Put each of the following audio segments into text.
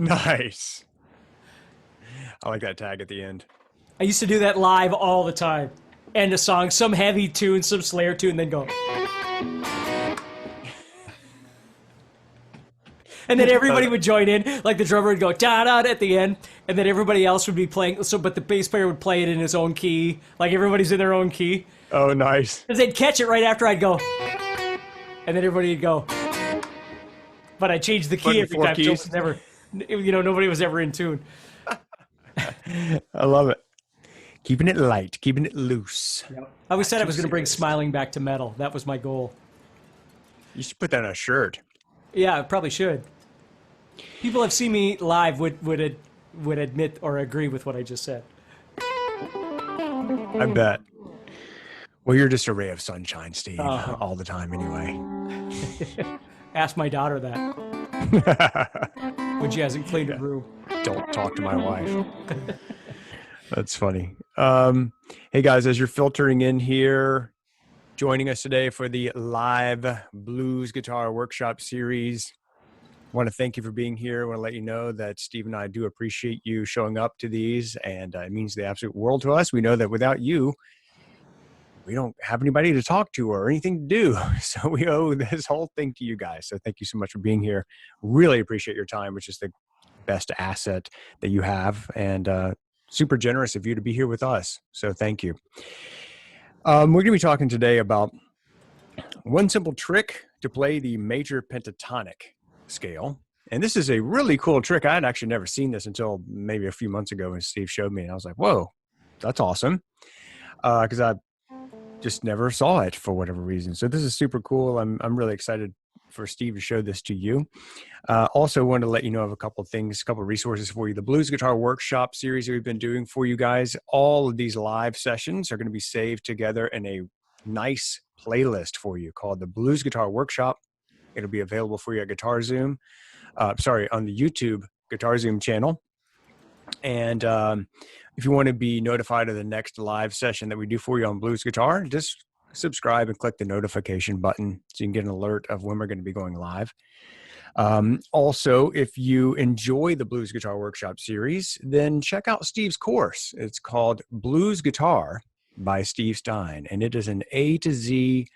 Nice. I like that tag at the end. I used to do that live all the time. End a song, some heavy tune, some Slayer tune, then go. And then everybody would join in, like the drummer would go da-da at the end, and then everybody else would be playing, but the bass player would play it in his own key, like everybody's in their own key. Oh, nice. Because they'd catch it right after I'd go, and then everybody would go. But I changed the key every time, so it was never, nobody was ever in tune. I love it. Keeping it light, keeping it loose. Yep. I always said I was going to bring smiling back to metal. That was my goal. You should put that on a shirt. Yeah, I probably should. People have seen me live would admit or agree with what I just said. I bet. Well, you're just a ray of sunshine, Steve, all the time anyway. Ask my daughter that. When she hasn't cleaned her room. Don't talk to my wife. That's funny. Hey, guys, as you're filtering in here, joining us today for the live blues guitar workshop series, I want to thank you for being here. I want to let you know that Steve and I do appreciate you showing up to these, and it means the absolute world to us. We know that without you, we don't have anybody to talk to or anything to do. So we owe this whole thing to you guys. So thank you so much for being here. Really appreciate your time, which is the best asset that you have, and super generous of you to be here with us. So thank you. We're going to be talking today about one simple trick to play the major pentatonic scale. And this is a really cool trick. I had actually never seen this until maybe a few months ago when Steve showed me, and I was like, whoa, that's awesome. Because I just never saw it for whatever reason. So this is super cool. I'm really excited for Steve to show this to you. Also wanted to let you know of a couple of things, a couple of resources for you. The Blues Guitar Workshop series that we've been doing for you guys, all of these live sessions are going to be saved together in a nice playlist for you called the Blues Guitar Workshop. It'll be available for you at GuitarZoom, on the YouTube GuitarZoom channel. And if you want to be notified of the next live session that we do for you on Blues Guitar, just subscribe and click the notification button so you can get an alert of when we're going to be going live. Also, if you enjoy the Blues Guitar Workshop series, then check out Steve's course. It's called Blues Guitar by Steve Stein, and it is an A to Z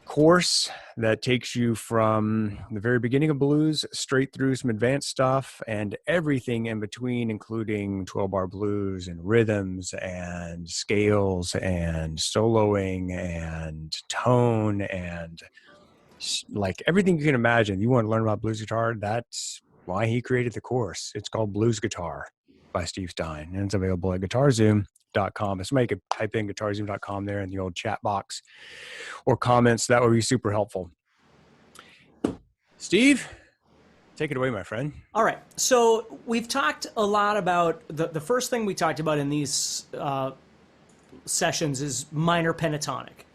course that takes you from the very beginning of blues straight through some advanced stuff and everything in between, including 12-bar blues and rhythms and scales and soloing and tone and like everything you can imagine. You want to learn about blues guitar, that's why he created the course. It's called Blues Guitar by Steve Stein, and it's available at guitarzoom.com. If somebody could type in guitarzoom.com there in the old chat box or comments, that would be super helpful. Steve, take it away, my friend. All right. So we've talked a lot about the first thing we talked about in these sessions is minor pentatonic.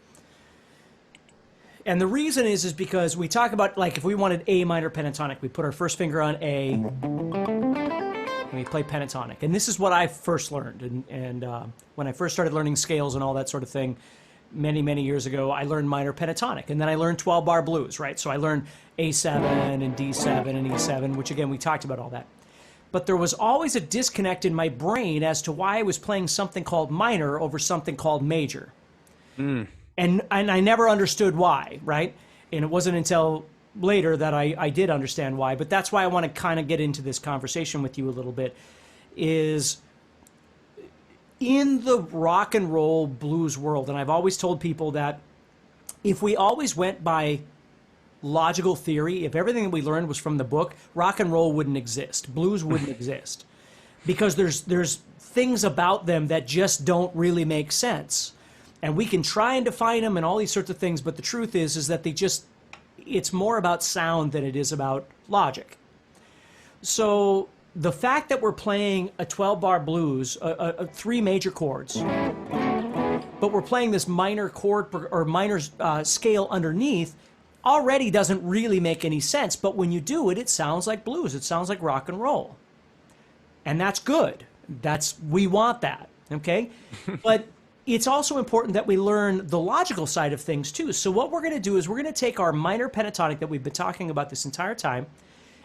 And the reason is because we talk about, like, if we wanted A minor pentatonic, we put our first finger on A and we play pentatonic. And this is what I first learned. And when I first started learning scales and all that sort of thing, many, many years ago, I learned minor pentatonic. And then I learned 12-bar blues, right? So I learned A7 and D7 and E7, which, again, we talked about all that. But there was always a disconnect in my brain as to why I was playing something called minor over something called major. And I never understood why, right? And it wasn't until later that I did understand why. But that's why I want to kind of get into this conversation with you a little bit, is in the rock and roll blues world, and I've always told people that if we always went by logical theory, if everything that we learned was from the book, rock and roll wouldn't exist. Blues wouldn't exist. Because there's things about them that just don't really make sense. And we can try and define them and all these sorts of things, but the truth is that it's more about sound than it is about logic. So the fact that we're playing a 12-bar blues, three major chords, but we're playing this minor chord or minor scale underneath already doesn't really make any sense. But when you do it, it sounds like blues. It sounds like rock and roll. And that's good. We want that, okay? But it's also important that we learn the logical side of things too. So what we're going to do is we're going to take our minor pentatonic that we've been talking about this entire time,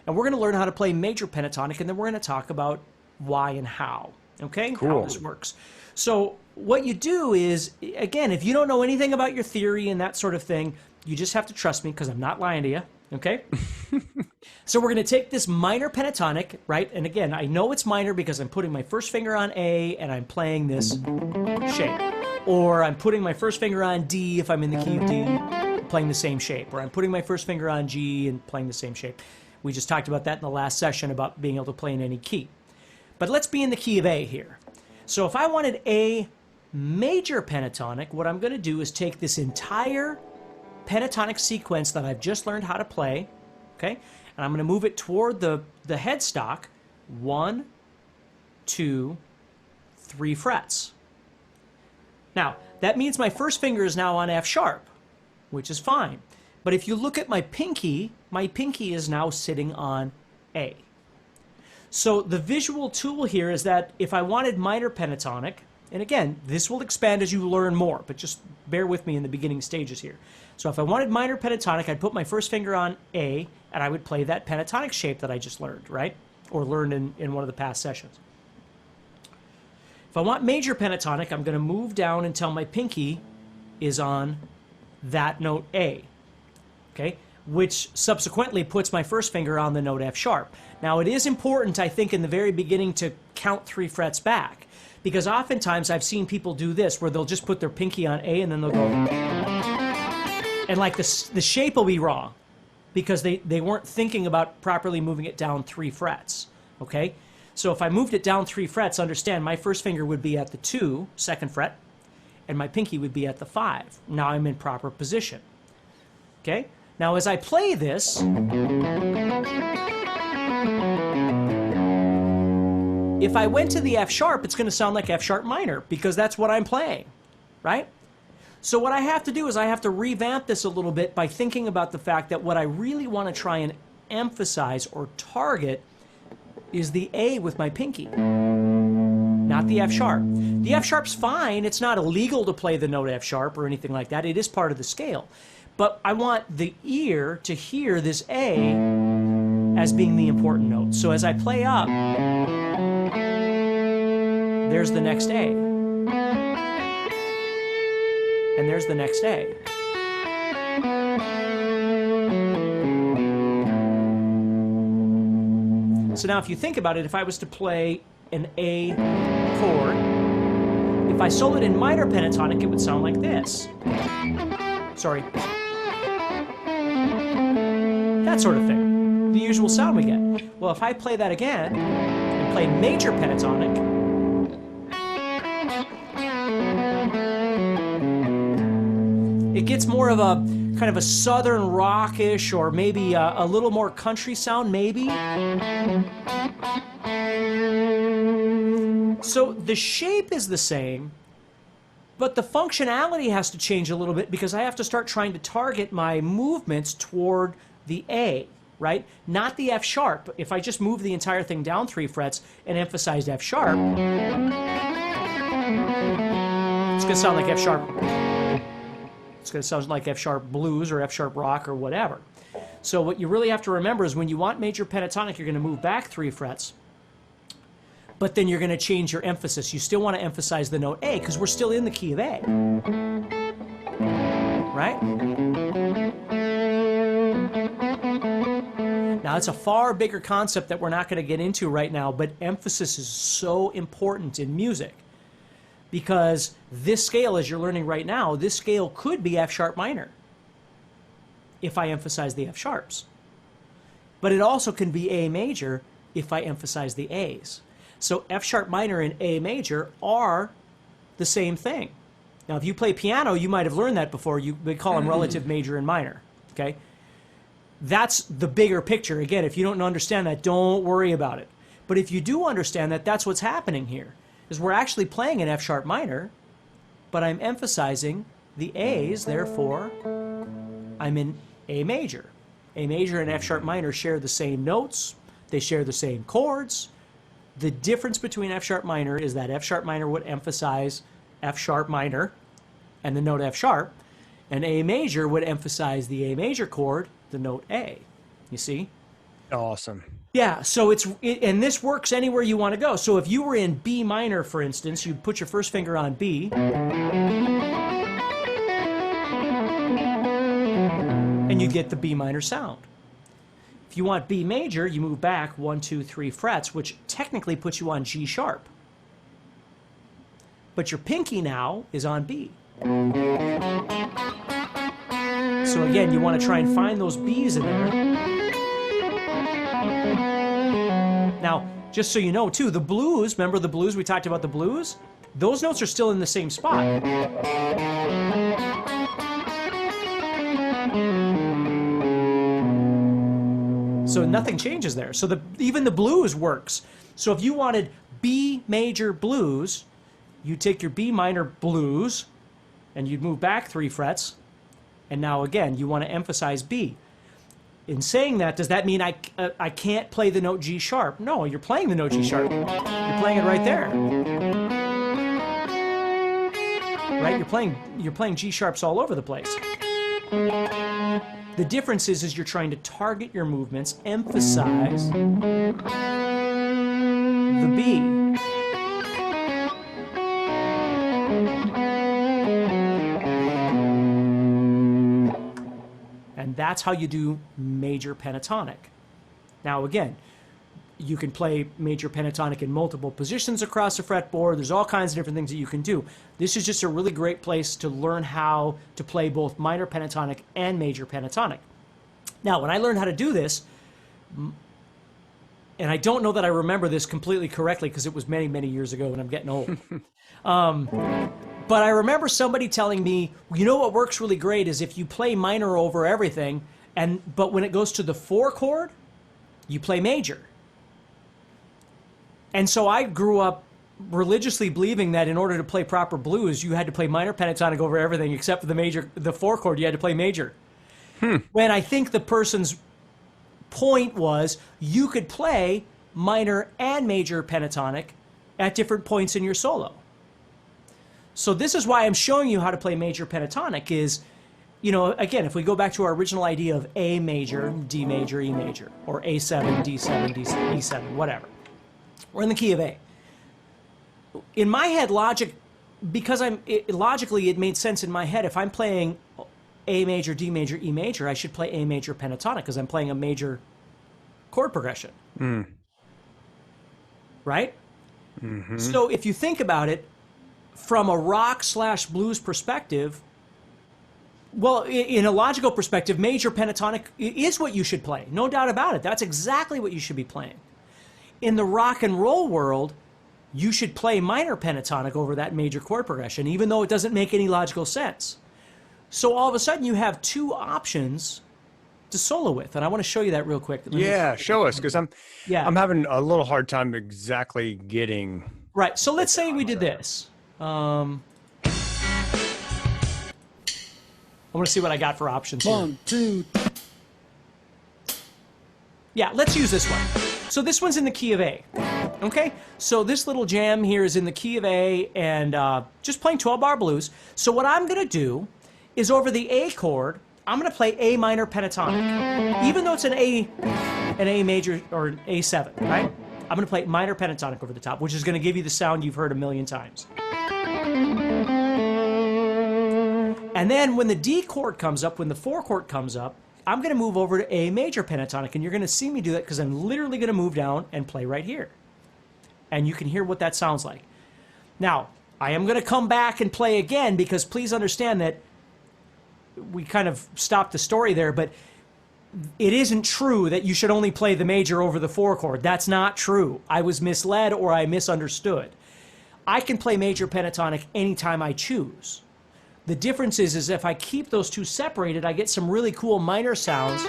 And we're going to learn how to play major pentatonic, and then we're going to talk about why and how, okay? Cool. How this works. So what you do is, again, if you don't know anything about your theory and that sort of thing, you just have to trust me because I'm not lying to you, okay? So we're going to take this minor pentatonic, right? And again, I know it's minor because I'm putting my first finger on A and I'm playing this shape. Or I'm putting my first finger on D if I'm in the key of D, playing the same shape. Or I'm putting my first finger on G and playing the same shape. We just talked about that in the last session about being able to play in any key. But let's be in the key of A here. So if I wanted a major pentatonic, what I'm going to do is take this entire pentatonic sequence that I've just learned how to play, okay? And I'm going to move it toward the headstock, 1, 2, 3 frets. Now, that means my first finger is now on F sharp, which is fine. But if you look at my pinky is now sitting on A. So the visual tool here is that if I wanted minor pentatonic, and again, this will expand as you learn more, but just bear with me in the beginning stages here. So if I wanted minor pentatonic, I'd put my first finger on A, and I would play that pentatonic shape that I just learned, right? Or learned in one of the past sessions. If I want major pentatonic, I'm going to move down until my pinky is on that note A, okay? Which subsequently puts my first finger on the note F sharp. Now it is important, I think, in the very beginning to count 3 frets back, because oftentimes I've seen people do this where they'll just put their pinky on A and then they'll go, and like the shape will be wrong because they weren't thinking about properly moving it down 3 frets, okay? So if I moved it down 3 frets, understand my first finger would be at the 2, 2nd fret, and my pinky would be at the 5. Now I'm in proper position, okay? Now as I play this, if I went to the F sharp, it's going to sound like F sharp minor because that's what I'm playing, right? So what I have to do is I have to revamp this a little bit by thinking about the fact that what I really want to try and emphasize or target is the A with my pinky, not the F sharp. The F sharp's fine. It's not illegal to play the note F sharp or anything like that. It is part of the scale. But I want the ear to hear this A as being the important note. So as I play up, there's the next A. And there's the next A. So now if you think about it, if I was to play an A chord, if I soloed in minor pentatonic, it would sound like this. Sorry. That sort of thing. The usual sound we get. Well, if I play that again and play major pentatonic, it gets more of a kind of a southern rockish or maybe a little more country sound, maybe. So the shape is the same, but the functionality has to change a little bit because I have to start trying to target my movements toward the A, right? Not the F sharp. If I just move the entire thing down 3 frets and emphasized F sharp, it's going to sound like F sharp. It's going to sound like F sharp blues or F sharp rock or whatever. So what you really have to remember is when you want major pentatonic, you're going to move back 3 frets, but then you're going to change your emphasis. You still want to emphasize the note A because we're still in the key of A, right? Now, it's a far bigger concept that we're not going to get into right now, but emphasis is so important in music because this scale, as you're learning right now, this scale could be F sharp minor if I emphasize the F sharps. But it also can be A major if I emphasize the A's. So F sharp minor and A major are the same thing. Now, if you play piano, you might have learned that before. We call them relative major and minor, okay? That's the bigger picture. Again, if you don't understand that, don't worry about it. But if you do understand that, that's what's happening here, is we're actually playing an F sharp minor, but I'm emphasizing the A's, therefore I'm in A major. A major and F sharp minor share the same notes. They share the same chords. The difference between F sharp minor is that F sharp minor would emphasize F sharp minor and the note F sharp, and A major would emphasize the A major chord, the note A. You see? Awesome. Yeah, so and this works anywhere you want to go. So if you were in B minor, for instance, you'd put your first finger on B, and you get the B minor sound. If you want B major, you move back 1, 2, 3 frets, which technically puts you on G sharp. But your pinky now is on B. So again, you want to try and find those B's in there. Now, just so you know, too, the blues, remember the blues? We talked about the blues? Those notes are still in the same spot. So nothing changes there. So even the blues works. So if you wanted B major blues, you take your B minor blues, and you'd move back 3 frets. And now, again, you want to emphasize B. In saying that, does that mean I can't play the note G sharp? No, you're playing the note G sharp. You're playing it right there. Right? You're playing G sharps all over the place. The difference is you're trying to target your movements, emphasize the B. And that's how you do major pentatonic. Now again, you can play major pentatonic in multiple positions across the fretboard. There's all kinds of different things that you can do. This is just a really great place to learn how to play both minor pentatonic and major pentatonic. Now, when I learned how to do this, and I don't know that I remember this completely correctly because it was many, many years ago and I'm getting old. But I remember somebody telling me, you know what works really great is if you play minor over everything, but when it goes to the 4 chord, you play major. And so I grew up religiously believing that in order to play proper blues, you had to play minor pentatonic over everything except for the 4 chord, you had to play major. When I think the person's point was you could play minor and major pentatonic at different points in your solo. So this is why I'm showing you how to play major pentatonic is, you know, again, if we go back to our original idea of A major, D major, E major, or A7, D7, D7, E7, whatever. We're in the key of A. In my head, logically, it made sense in my head. If I'm playing A major, D major, E major, I should play A major pentatonic because I'm playing a major chord progression. Right? Mm-hmm. So if you think about it, from a rock/blues perspective, well, in a logical perspective, major pentatonic is what you should play. No doubt about it. That's exactly what you should be playing. In the rock and roll world, you should play minor pentatonic over that major chord progression, even though it doesn't make any logical sense. So all of a sudden, you have 2 options to solo with, and I want to show you that real quick. Yeah, show us, because I'm having a little hard time exactly getting... Right, so let's say we did this. I want to see what I got for options here. 1, 2. Yeah, let's use this one. So this one's in the key of A. Okay? So this little jam here is in the key of A and just playing 12-bar blues. So what I'm going to do is over the A chord, I'm going to play A minor pentatonic. Even though it's an A major or an A7, right? I'm going to play minor pentatonic over the top, which is going to give you the sound you've heard a million times. And then when the D chord comes up, when the 4 chord comes up, I'm going to move over to A major pentatonic, and you're going to see me do that because I'm literally going to move down and play right here. And you can hear what that sounds like. Now, I am going to come back and play again because please understand that we kind of stopped the story there, but it isn't true that you should only play the major over the 4 chord. That's not true. I was misled or I misunderstood. I can play major pentatonic anytime I choose. The difference is if I keep those 2 separated, I get some really cool minor sounds.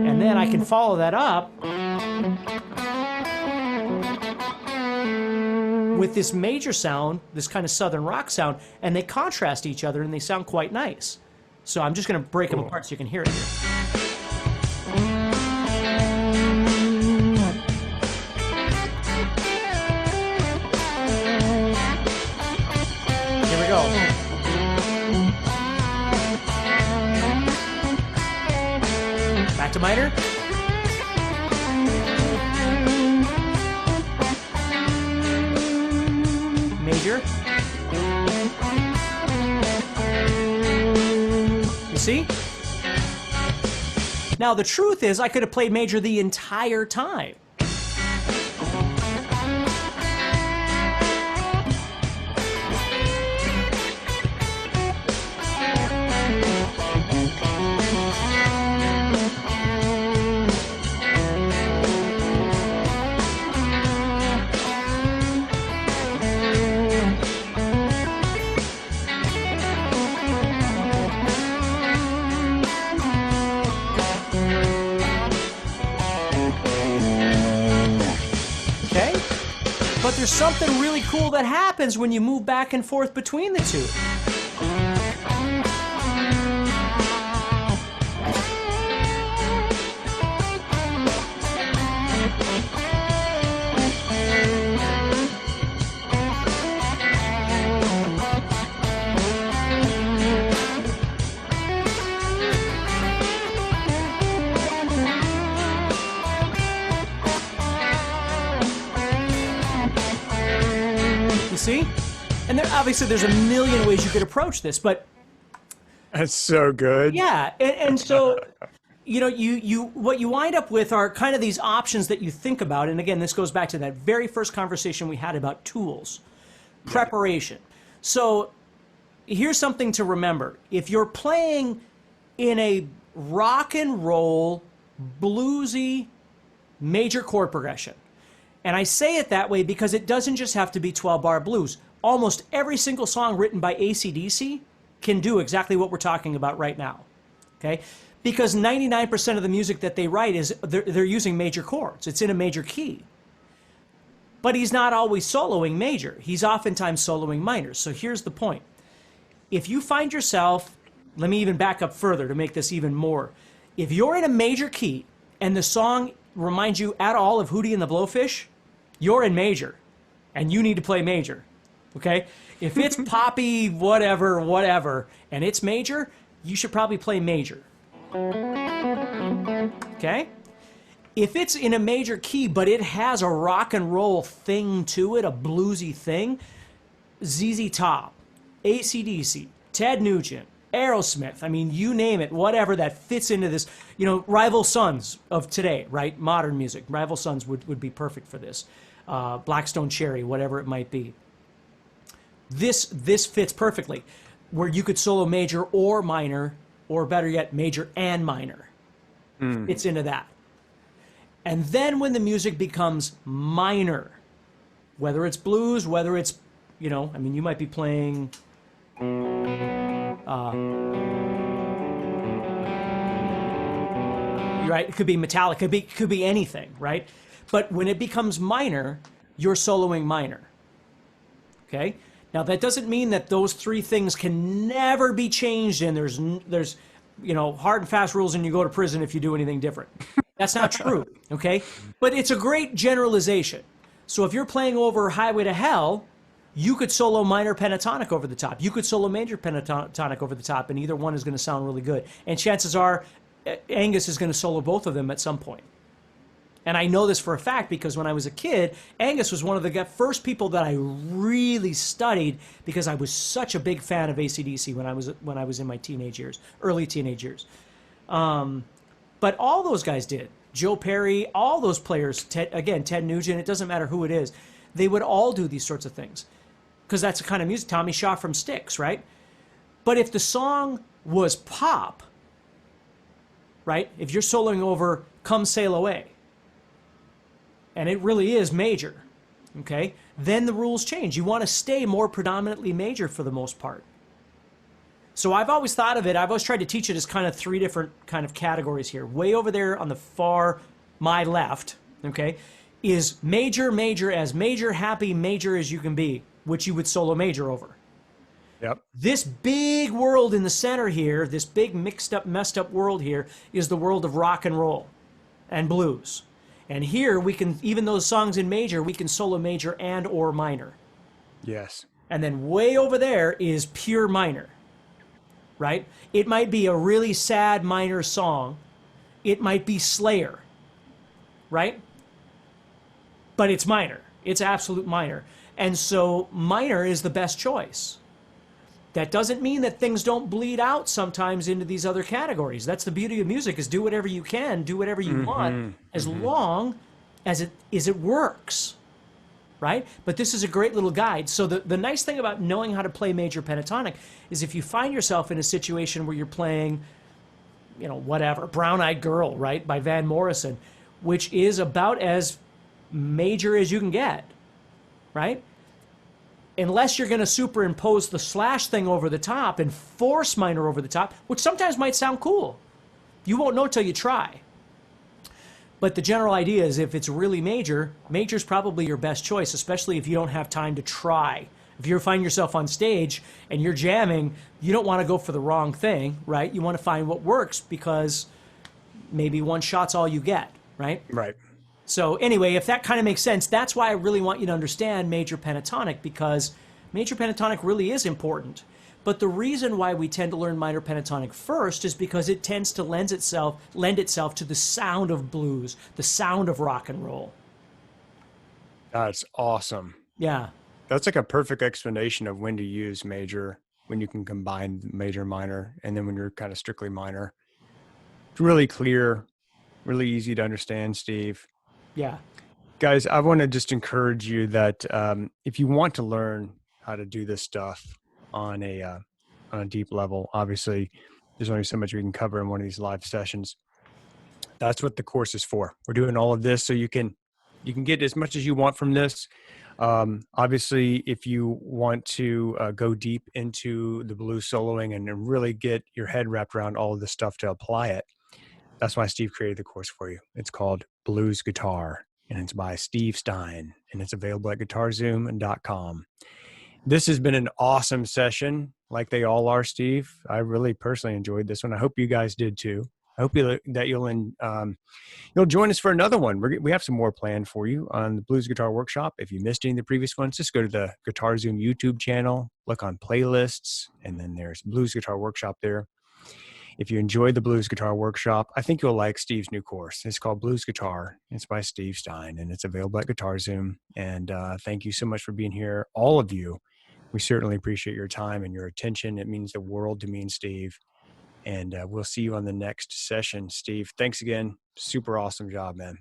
And then I can follow that up with this major sound, this kind of southern rock sound, and they contrast each other and they sound quite nice. So I'm just going to break them apart so you can hear it here. Here we go. Back to minor. Major. You see? Now the truth is I could have played major the entire time. But there's something really cool that happens when you move back and forth between the two. See? And there, obviously there's a million ways you could approach this, but that's so good. Yeah, and so you know, what you wind up with are kind of these options that you think about. And again, this goes back to that very first conversation we had about tools, preparation. So here's something to remember. If you're playing in a rock and roll, bluesy major chord progression, and I say it that way because it doesn't just have to be 12-bar blues. Almost every single song written by AC/DC can do exactly what we're talking about right now, okay? Because 99% of the music that they write is they're using major chords. It's in a major key. But he's not always soloing major. He's oftentimes soloing minors. So here's the point. If you find yourself, let me even back up further to make this even more. If you're in a major key and the song reminds you at all of Hootie and the Blowfish, you're in major, and you need to play major, okay? If it's poppy, whatever, and it's major, you should probably play major, okay? If it's in a major key, but it has a rock and roll thing to it, a bluesy thing, ZZ Top, AC/DC, Ted Nugent, Aerosmith, I mean, you name it, whatever that fits into this, you know, Rival Sons of today, right? Modern music. Rival Sons would be perfect for this. Blackstone Cherry, whatever it might be. This fits perfectly, where you could solo major or minor, or better yet, major and minor. It's into that. And then when the music becomes minor, whether it's blues, whether it's, you know, I mean, you might be playing... right? It could be metallic, could be anything, right? But when it becomes minor, you're soloing minor. Okay? Now that doesn't mean that those three things can never be changed and there's you know, hard and fast rules and you go to prison if you do anything different. That's not true, okay? But it's a great generalization. So if you're playing over Highway to Hell, you could solo minor pentatonic over the top. You could solo major pentatonic over the top, and either one is going to sound really good. And chances are Angus is going to solo both of them at some point. And I know this for a fact because when I was a kid, Angus was one of the first people that I really studied because I was such a big fan of AC/DC when I was in my teenage years, early teenage years. But all those guys did. Joe Perry, all those players, Ted Nugent, it doesn't matter who it is. They would all do these sorts of things because that's the kind of music. Tommy Shaw from Styx, right? But if the song was pop, right? If you're soloing over Come Sail Away, and it really is major, okay? Then the rules change. You want to stay more predominantly major for the most part. So I've always thought of it, I've always tried to teach it as kind of three different kind of categories here. Way over there on the far, my left, okay, is major, as major, happy, major as you can be, which you would solo major over. Yep. This big world in the center here, this big mixed up, messed up world here, is the world of rock and roll and blues. And here we can, even those songs in major, we can solo major and or minor. Yes. And then way over there is pure minor, right? It might be a really sad minor song, it might be Slayer, right? But it's minor. It's absolute minor. And so minor is the best choice. That doesn't mean that things don't bleed out sometimes into these other categories. That's the beauty of music, is do whatever you can, do whatever you want, as long as it works, right? But this is a great little guide. So the nice thing about knowing how to play major pentatonic is if you find yourself in a situation where you're playing, whatever, Brown Eyed Girl, right, by Van Morrison, which is about as major as you can get, right? Unless you're going to superimpose the slash thing over the top and force minor over the top, which sometimes might sound cool. You won't know till you try. But the general idea is if it's really major, major's probably your best choice, especially if you don't have time to try. If you find yourself on stage and you're jamming, you don't want to go for the wrong thing, right? You want to find what works, because maybe one shot's all you get, right? Right. So anyway, if that kind of makes sense, that's why I really want you to understand major pentatonic, because major pentatonic really is important. But the reason why we tend to learn minor pentatonic first is because it tends to lend itself to the sound of blues, the sound of rock and roll. That's awesome. Yeah. That's like a perfect explanation of when to use major, when you can combine major and minor, and then when you're kind of strictly minor. It's really clear, really easy to understand, Steve. Yeah. Guys, I want to just encourage you that if you want to learn how to do this stuff on a deep level, obviously there's only so much we can cover in one of these live sessions. That's what the course is for. We're doing all of this so you can get as much as you want from this. Obviously, if you want to go deep into the blues soloing and really get your head wrapped around all of this stuff to apply it, that's why Steve created the course for you. It's called Blues Guitar, and it's by Steve Stine, and it's available at guitar-zoom.com. This has been an awesome session, like they all are, Steve. I really personally enjoyed this one. I hope you guys did too. I hope that you'll join us for another one. We have some more planned for you on the Blues Guitar Workshop. If you missed any of the previous ones, just go to the Guitar Zoom YouTube channel, look on playlists, and then there's Blues Guitar Workshop there. If you enjoyed the Blues Guitar Workshop, I think you'll like Steve's new course. It's called Blues Guitar. It's by Steve Stein, and it's available at GuitarZoom. And thank you so much for being here, all of you. We certainly appreciate your time and your attention. It means the world to me and Steve. And we'll see you on the next session, Steve. Thanks again. Super awesome job, man.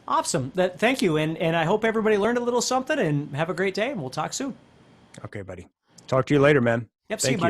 Awesome. Thank you. And I hope everybody learned a little something, and have a great day, and we'll talk soon. Okay, buddy. Talk to you later, man. Yep. See you, buddy.